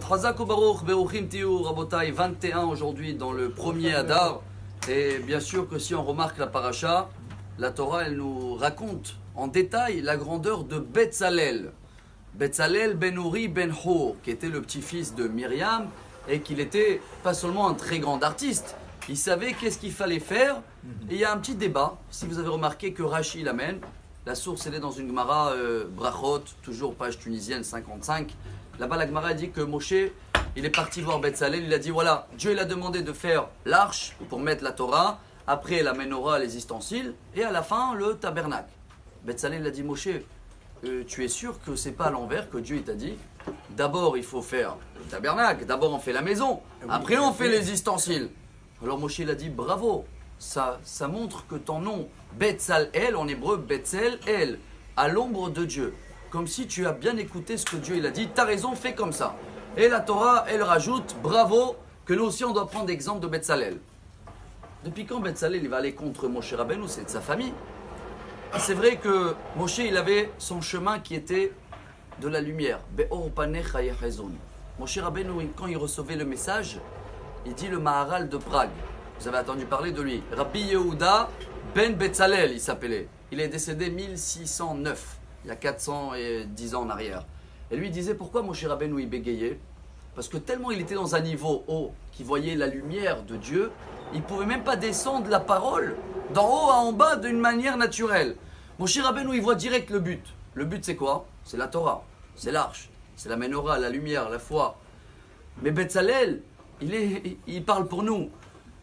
Chazak ou Baruch, Beruchim Tiou, Rabotai, 21 aujourd'hui dans le premier Adar. Et bien sûr que si on remarque la paracha, la Torah elle nous raconte en détail la grandeur de Betzalel. Betzalel ben Uri ben Hur, qui était le petit-fils de Myriam et qu'il était pas seulement un très grand artiste, il savait qu'est-ce qu'il fallait faire. Et il y a un petit débat, si vous avez remarqué que Rashi l'amène, la source elle est dans une Gemara Brachot, toujours page tunisienne 55. Là-bas la Gemara dit que Moshe, il est parti voir Betzalel, il a dit voilà, Dieu il a demandé de faire l'arche pour mettre la Torah, après la menorah, les ustensiles, et à la fin le tabernacle. Betzalel a dit Moshe, tu es sûr que c'est pas à l'envers que Dieu t'a dit? D'abord il faut faire le tabernacle, d'abord on fait la maison, après on fait les ustensiles. Alors Moshe il a dit bravo, ça montre que ton nom Betzalel en hébreu Betzel-El, à l'ombre de Dieu. Comme si tu as bien écouté ce que Dieu il a dit, t'as raison, fais comme ça. Et la Torah elle rajoute bravo, que nous aussi on doit prendre l'exemple de Betzalel. Depuis quand Betzalel il va aller contre Moshe Rabbeinu? C'est de sa famille. C'est vrai que Moshe il avait son chemin qui était de la lumière. Moshe Rabbeinu, quand il recevait le message, il dit le Maharal de Prague. Vous avez entendu parler de lui. Rabbi Yehuda ben Betzalel il s'appelait. Il est décédé 1609, il y a 410 ans en arrière. Et lui il disait pourquoi Moshe Rabbeinu il bégayait? Parce que tellement il était dans un niveau haut, qu'il voyait la lumière de Dieu, il ne pouvait même pas descendre la parole d'en haut à en bas d'une manière naturelle. Moshe Rabbeinu il voit direct le but. Le but c'est quoi? C'est la Torah, c'est l'arche, c'est la menorah, la lumière, la foi. Mais Betzalel, il parle pour nous.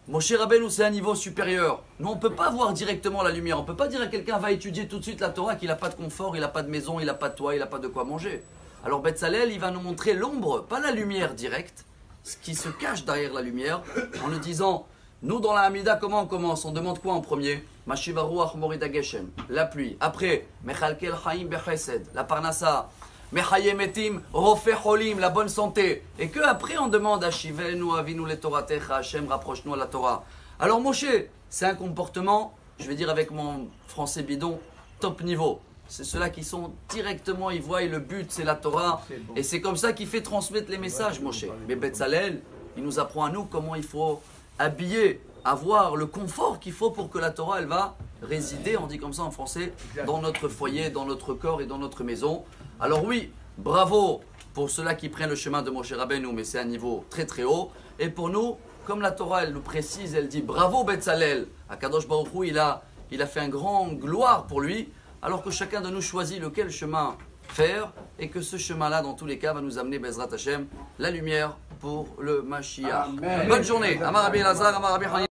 Moshe Rabbeinu c'est un niveau supérieur. Nous on ne peut pas voir directement la lumière. On ne peut pas dire à quelqu'un va étudier tout de suite la Torah qu'il n'a pas de confort, il n'a pas de maison, il n'a pas de toit, il n'a pas de quoi manger. Alors Betzalel il va nous montrer l'ombre, pas la lumière directe, ce qui se cache derrière la lumière, en nous disant nous dans la Hamida comment on commence? On demande quoi en premier? Mashivaruach morida geshem, la pluie. Après, Mechalkel chaim bechesed, la parnassa. Mechayem etim rofe cholim, la bonne santé. Et que après on demande Ashivenu avinu le Toratecha, Hashem rapproche-nous à la Torah. Alors Moshe, c'est un comportement, je vais dire avec mon français bidon, top niveau. C'est ceux-là qui sont directement, ils voient et le but c'est la Torah. Bon. Et c'est comme ça qu'il fait transmettre les messages Moshe. Mais Betzalel, il nous apprend à nous comment il faut habiller, avoir le confort qu'il faut pour que la Torah elle va résider, on dit comme ça en français, dans notre foyer, dans notre corps et dans notre maison. Alors oui, bravo pour ceux-là qui prennent le chemin de Moshe Rabbeinu, mais c'est un niveau très très haut. Et pour nous, comme la Torah elle nous précise, elle dit bravo Betzalel, Akadosh Baruch Hu, il a fait un grand gloire pour lui, alors que chacun de nous choisit lequel chemin faire, et que ce chemin-là, dans tous les cas, va nous amener Bezrat Hashem, la lumière pour le Mashiach. Bonne journée. Amar Rabbi Elazar, Amar Rabbi Hanina.